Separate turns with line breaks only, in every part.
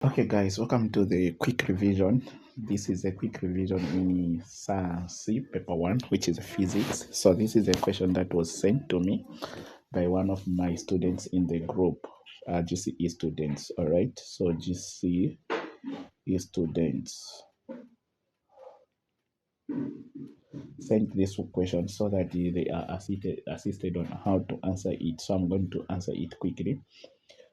Okay, guys, welcome to the quick revision. This is a quick revision in Science paper 1, which is physics. So this is a question that was sent to me by one of my students in the group, GCE students. All right, so GCE students sent this question so that they are assisted on how to answer it. So I'm going to answer it quickly.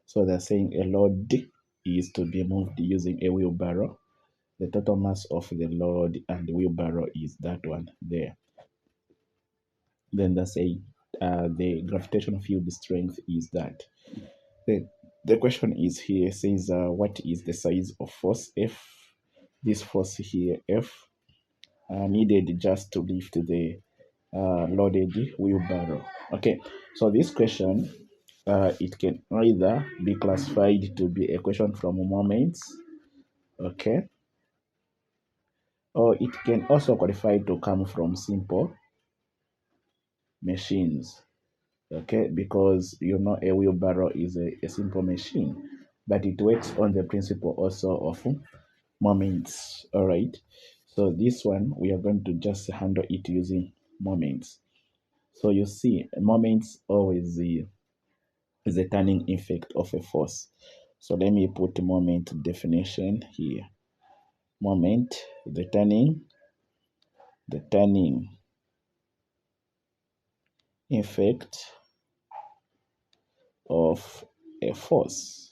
So they're saying a load is to be moved using a wheelbarrow. The total mass of the load and the wheelbarrow is that one there. Then they say the gravitational field strength is that. The question is here says what is the size of force F? This force here F needed just to lift the loaded wheelbarrow. Okay, so this question it can either be classified to be a question from moments, okay, or it can also qualify to come from simple machines, okay, because a wheelbarrow is a simple machine, but it works on the principle also of moments. All right, so this one we are going to just handle it using moments. So you see moments always is a turning effect of a force. So let me put moment definition here. Moment, the turning effect of a force.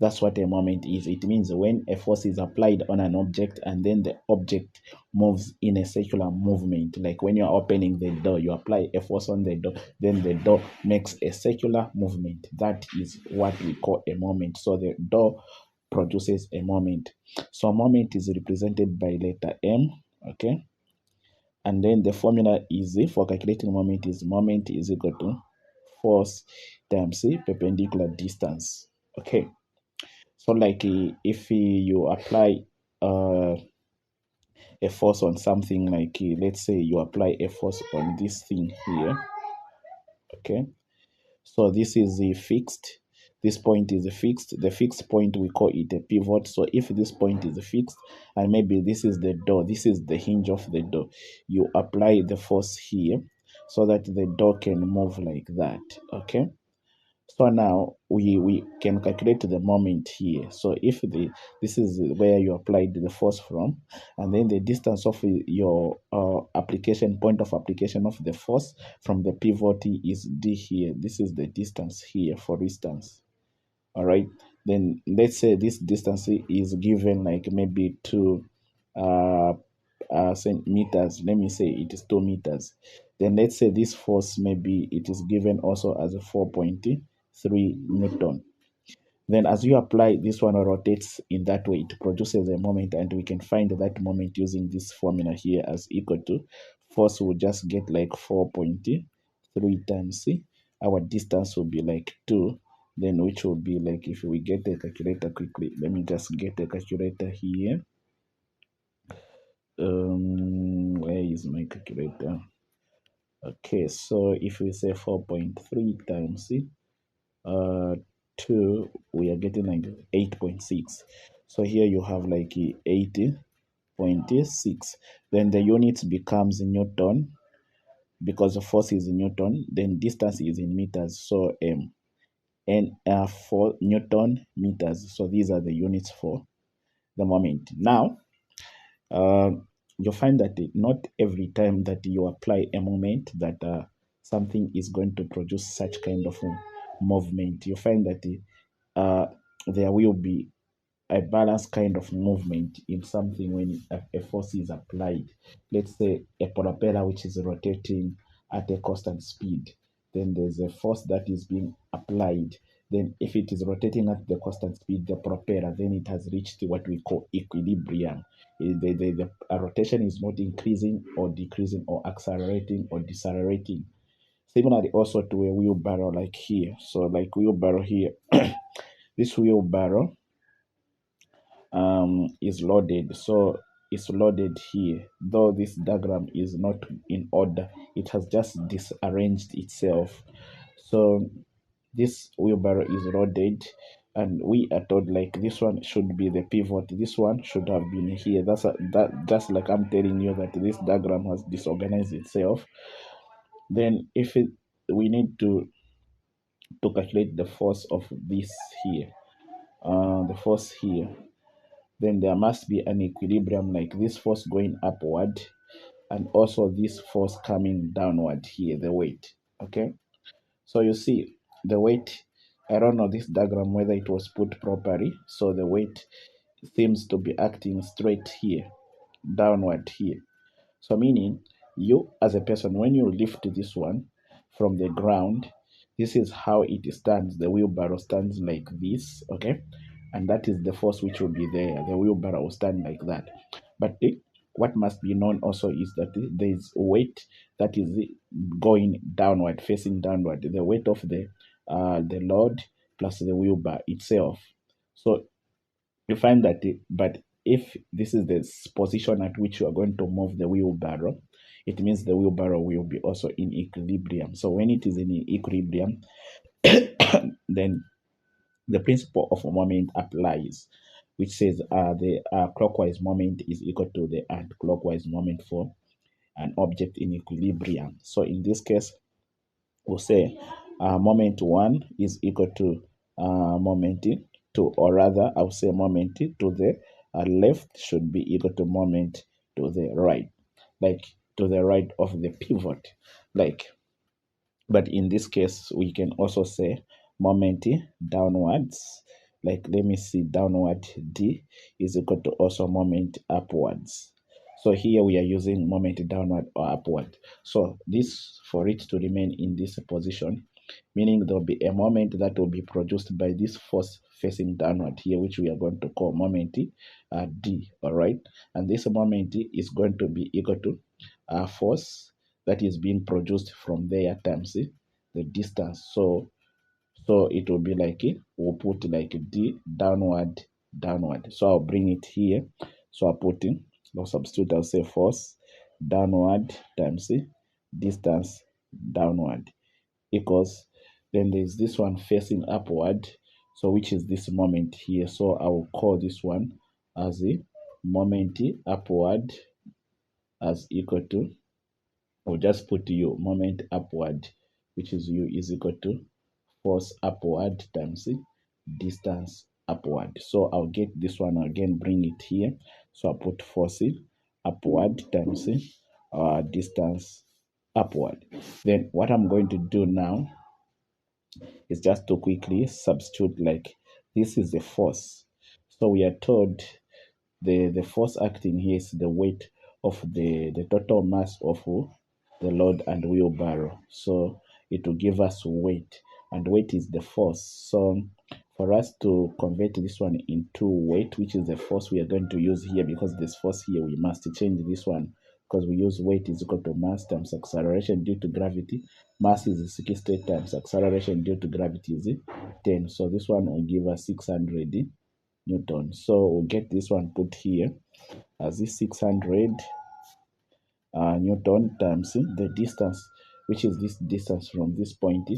That's what a moment is. It means when a force is applied on an object and then the object moves in a circular movement. Like when you're opening the door, you apply a force on the door, then the door makes a circular movement. That is what we call a moment. So the door produces a moment. So a moment is represented by letter M, okay? And then the formula is for calculating moment is equal to force times perpendicular distance, okay? So like if you apply uh, a force on something, like let's say you apply a force on this thing here, okay? So this is the fixed, this point is fixed. The fixed point, we call it a pivot. So if this point is fixed and maybe this is the door, this is the hinge of the door, you apply the force here so that the door can move like that, okay? So now we can calculate the moment here. So if this is where you applied the force from, and then the distance of your application point of application of the force from the pivot is D here. This is the distance here, for instance. All right. Then let's say this distance is given like maybe 2 uh, centimeters. Let me say it is 2 meters. Then let's say this force maybe it is given also as a 4.3 Newton. Then as you apply, this one rotates in that way, it produces a moment, and we can find that moment using this formula here as equal to force will just get like 4.3 times our distance will be like 2, then which will be like, if we get a calculator quickly, let me just get a calculator here. Where is my calculator? Okay, so if we say 4.3 times uh 2, we are getting like 8.6. So here you have like 80.6. Then the units becomes Newton, because the force is in Newton, then distance is in meters, so and for Newton meters. So these are the units for the moment. Now uh, you'll find that not every time that you apply a moment that something is going to produce such kind of movement. You find that there will be a balanced kind of movement in something when a force is applied. Let's say a propeller which is rotating at a constant speed. Then there's a force that is being applied. Then if it is rotating at the constant speed, the propeller, then it has reached what we call equilibrium. The rotation is not increasing or decreasing or accelerating or decelerating. Similarly also to a wheelbarrow like here. So like wheelbarrow here, this wheelbarrow is loaded. So it's loaded here, though this diagram is not in order, it has just disarranged itself. So this wheelbarrow is loaded and we are told like this one should be the pivot, this one should have been here. That just like I'm telling you that this diagram has disorganized itself. Then if we need to calculate the force of this here, the force here, then there must be an equilibrium, like this force going upward and also this force coming downward here, the weight. Okay, so you see the weight, I don't know this diagram whether it was put properly. So the weight seems to be acting straight here, downward here. So meaning you as a person, when you lift this one from the ground, this is how it stands. The wheelbarrow stands like this, okay? And that is the force which will be there. The wheelbarrow will stand like that. But what must be known also is that there is weight that is going downward, facing downward. The weight of the load plus the wheelbarrow itself. So you find that but if this is the position at which you are going to move the wheelbarrow, it means the wheelbarrow will be also in equilibrium. So when it is in equilibrium, then the principle of moment applies, which says the clockwise moment is equal to the anti-clockwise moment for an object in equilibrium. So in this case, we'll say moment one is equal to moment two, or rather, I'll say moment to the left should be equal to moment to the right, like to the right of the pivot. Like, but in this case, we can also say moment downwards. Like, let me see, downward D is equal to also moment upwards. So here we are using moment downward or upward. So this, for it to remain in this position, meaning there will be a moment that will be produced by this force facing downward here, which we are going to call moment D, all right? And this moment is going to be equal to force that is being produced from there times the distance. So it will be like we'll put like D downward, downward. So I'll bring it here. So I'll put in, I'll substitute, I'll say force downward times distance downward equals, then there's this one facing upward, so which is this moment here. So I will call this one as a moment upward as equal to, or just put U, moment upward, which is U is equal to force upward times distance upward. So I'll get this one again, bring it here. So I'll put force upward times distance upward. Then what I'm going to do now is just to quickly substitute, like this is the force. So we are told the force acting here is the weight of the total mass of the load and wheelbarrow. So it will give us weight, and weight is the force. So for us to convert this one into weight, which is the force we are going to use here, because this force here, we must change this one, because we use weight is equal to mass times acceleration due to gravity. Mass is 60 times acceleration due to gravity is 10. So this one will give us 600 Newton. So we'll get this one put here as this 600 Newton times the distance, which is this distance from this point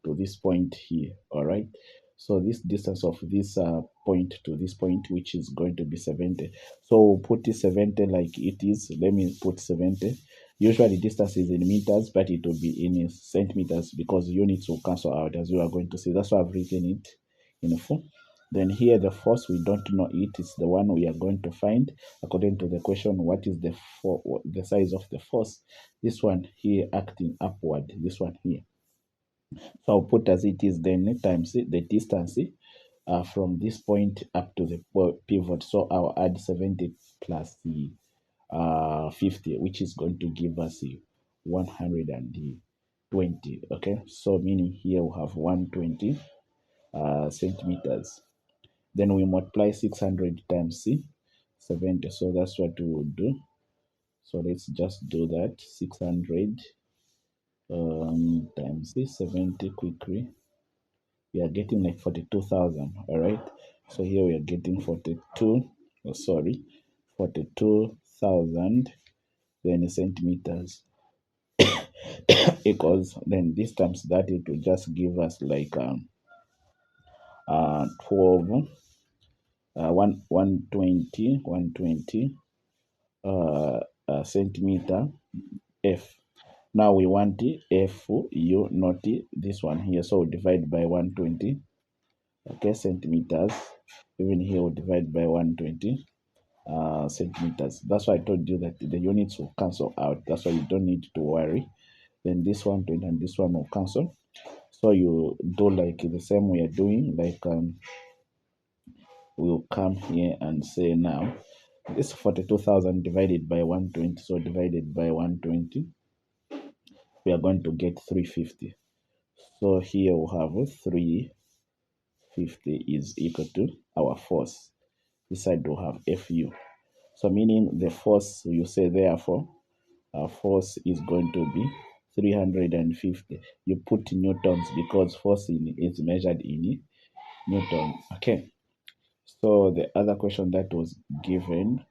to this point here. All right. So this distance of this point to this point, which is going to be 70. So we'll put this 70 like it is. Let me put 70. Usually distance is in meters, but it will be in centimeters because units will cancel out, as we are going to see. That's why I've written it in full. Then here the force, we don't know it. It's the one we are going to find according to the question. What is the size of the force? This one here acting upward. This one here. So I'll put as it is, then times the distance from this point up to the pivot. So I'll add 70 plus the 50, which is going to give us 120. Okay, so meaning here we have 120 centimeters. Then we multiply 600 times 70. So that's what we will do. So let's just do that. 600 times 70 quickly. We are getting like 42,000. All right. So here we are getting 42,000 then centimeters equals, then this times that, it will just give us like 12, 120 centimeter F. Now we want the F U, not this one here. So we divide by 120, okay, centimeters. Even here we divide by 120 centimeters. That's why I told you that the units will cancel out. That's why you don't need to worry. Then this 120 and this one will cancel. So you do like the same we are doing, like we'll come here and say now this 42,000 divided by 120. So divided by 120, we are going to get 350. So here we'll have 350 is equal to our force. This side we'll have Fu. So meaning the force, you say therefore, our force is going to be 350. You put newtons because force is measured in newton. Okay. So the other question that was given,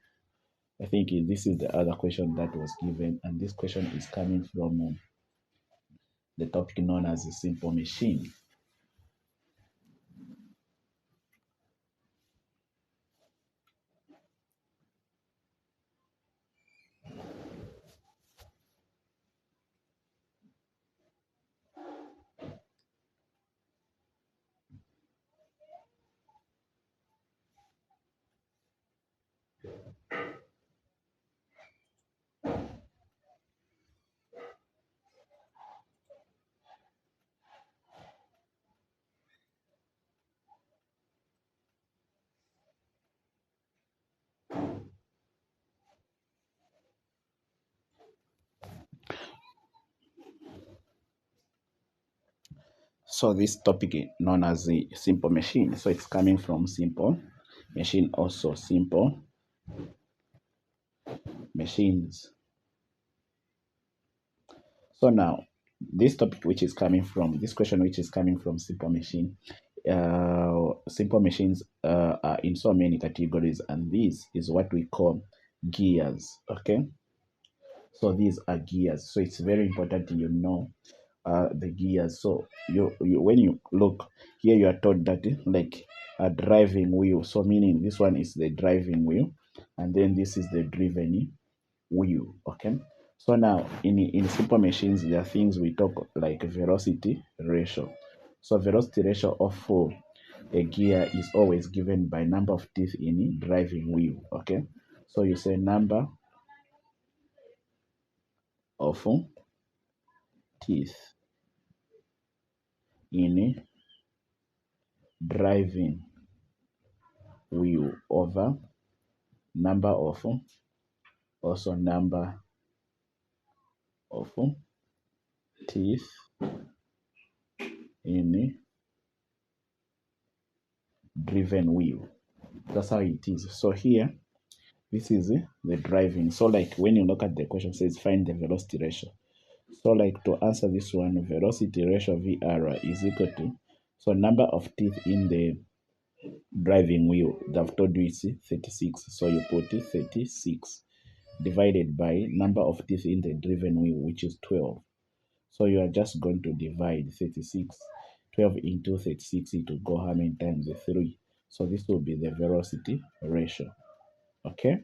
I think this is the other question that was given, and this question is coming from the topic known as a simple machine. So this topic is known as the simple machine. So it's coming from simple machine, also simple machines. So now this topic which is coming from this question which is coming from simple machine, simple machines are in so many categories, and this is what we call gears. Okay, so these are gears. So it's very important you know the gears. So you when you look here, you are told that like a driving wheel. So meaning this one is the driving wheel, and then this is the driven wheel. Okay. So now in simple machines, there are things we talk like velocity ratio. So velocity ratio of a gear is always given by number of teeth in driving wheel. Okay. So you say number of teeth in driving wheel over number of also number of teeth in driven wheel. That's how it is. So here, this is the driving. So like when you look at the question, it says find the velocity ratio. So like to answer this one, velocity ratio VR is equal to, so number of teeth in the driving wheel, they've told you it's 36. So you put 36 divided by number of teeth in the driven wheel, which is 12. So you are just going to divide 36. 12 into 36, it will go how many times? 3. So this will be the velocity ratio. Okay.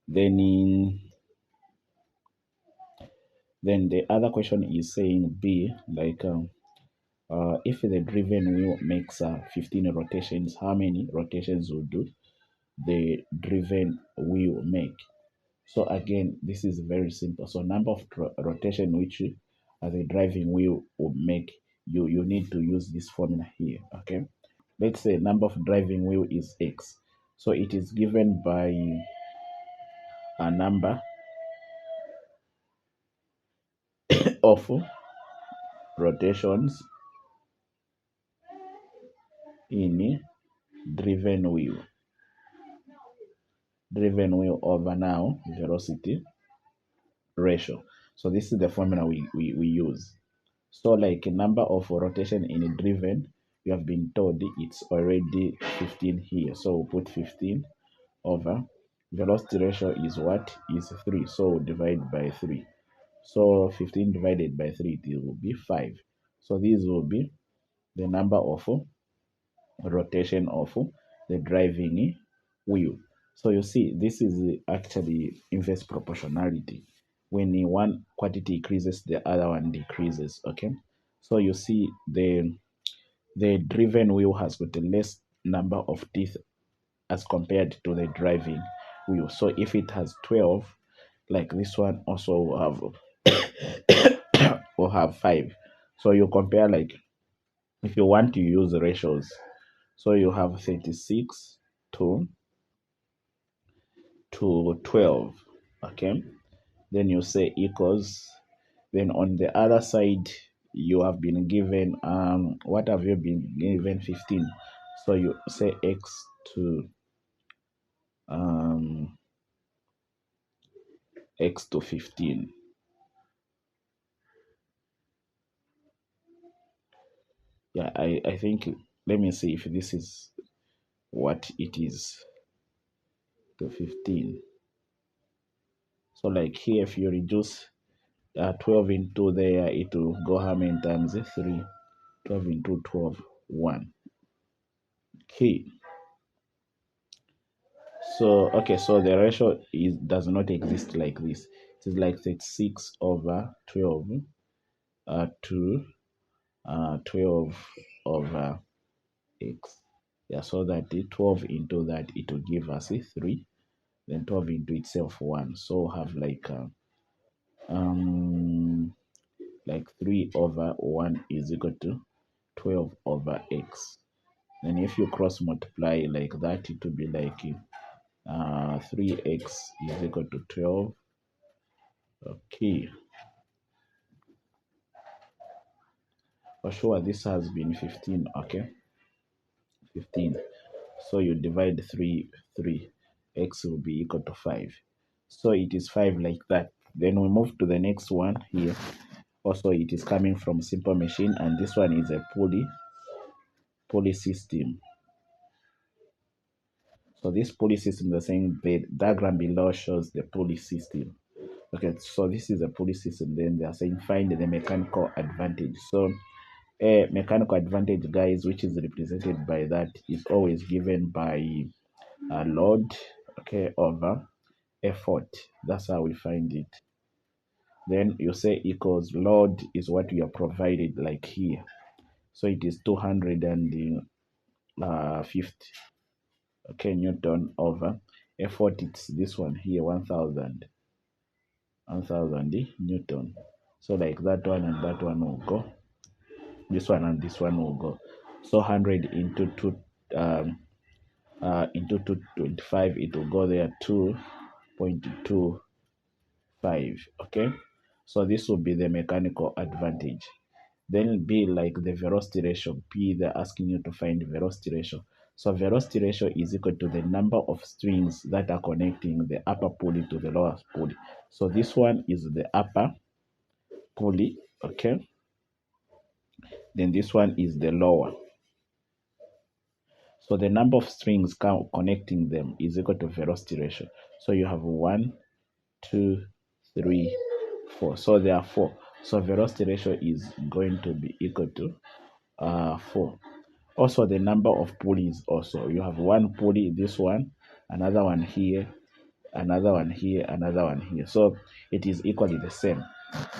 Then the other question is saying B, like if the driven wheel makes 15 rotations, how many rotations will do the driven wheel make? So again, this is very simple. So number of rotation which the driving wheel will make, you need to use this formula here. Okay. Let's say number of driving wheel is X. So it is given by a number of rotations in driven wheel. Driven wheel over now velocity ratio. So this is the formula we use. So like a number of rotation in a driven, we have been told it's already 15 here. So we'll put 15 over velocity ratio is what? Is 3. So we'll divide by 3. So 15 divided by 3, it will be 5. So this will be the number of rotation of the driving wheel. So you see, this is actually inverse proportionality. When one quantity increases, the other one decreases. Okay, so you see the driven wheel has got a less number of teeth as compared to the driving wheel. So if it has 12, like this one also will have 5. So you compare, like if you want to use ratios, so you have 36 to 12. Okay, then you say equals, then on the other side you have been given what have you been given? 15. So you say x to um x to 15. Yeah, I think, let me see if this is what it is, to 15. So like here, if you reduce 12 into there, it will go how many times? 3. 12 into 12, 1. Okay. So okay, so the ratio is does not exist like this. It is like 36 over 12 to 12 over x. Yeah, so that the 12 into that, it will give us a 3. Then 12 into itself 1. So have um like 3 over 1 is equal to 12 over x. Then if you cross multiply like that, it will be like 3x is equal to 12. Okay, for sure this has been 15. Okay, 15. So you divide 3, x will be equal to 5. So it is 5 like that. Then we move to the next one here. Also, it is coming from simple machine, and this one is a pulley system. So this pulley system, the same, the diagram below shows the pulley system. Okay, so this is a pulley system. Then they are saying find the mechanical advantage. So a mechanical advantage, guys, which is represented by that, is always given by a load, okay, over effort. That's how we find it. Then you say equals load is what we are provided, like here. So it is 250, okay, Newton over effort. It's this one here, 1000 Newton. So like that one and that one will go. This one and this one will go. So 100 into 2 into 225, it will go there, 2.25. Okay, so this will be the mechanical advantage. Then B, like the velocity ratio. P, they're asking you to find velocity ratio. So velocity ratio is equal to the number of strings that are connecting the upper pulley to the lower pulley. So this one is the upper pulley, okay? Then this one is the lower. So the number of strings connecting them is equal to velocity ratio. So you have 1, 2, 3, 4. So there are 4. So velocity ratio is going to be equal to 4. Also, the number of pulleys also. You have one pulley, this one, another one here, another one here, another one here. So it is equally the same.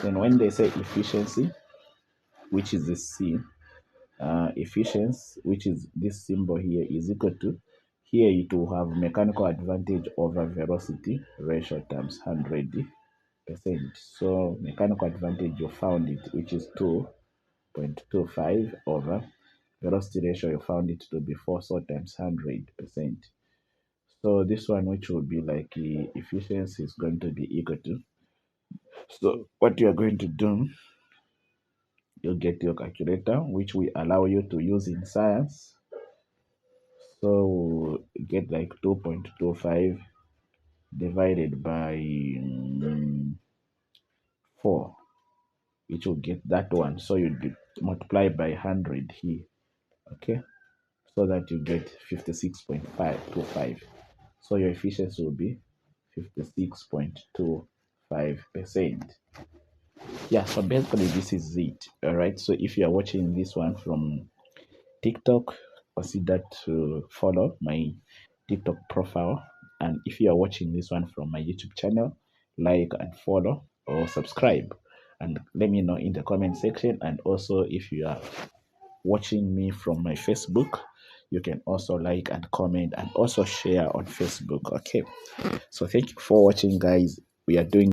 Then when they say efficiency, which is the C, efficiency, which is this symbol here, is equal to, here it will have mechanical advantage over velocity ratio times 100%. So mechanical advantage, you found it, which is 2.25 over velocity ratio, you found it to be 4, so times 100%. So this one, which will be like efficiency, is going to be equal to, so what you are going to do, you'll get your calculator, which we allow you to use in science. So get like 2.25 divided by 4, which will get that one. So you'll be multiply by 100 here, okay, so that you get 56.525. So your efficiency will be 56.25%. Yeah, so basically this is it. All right, so if you are watching this one from TikTok, consider to follow my TikTok profile. And if you are watching this one from my YouTube channel, like and follow or subscribe. And let me know in the comment section. And also, if you are watching me from my Facebook, you can also like and comment and also share on Facebook. Okay. So thank you for watching, guys. We are doing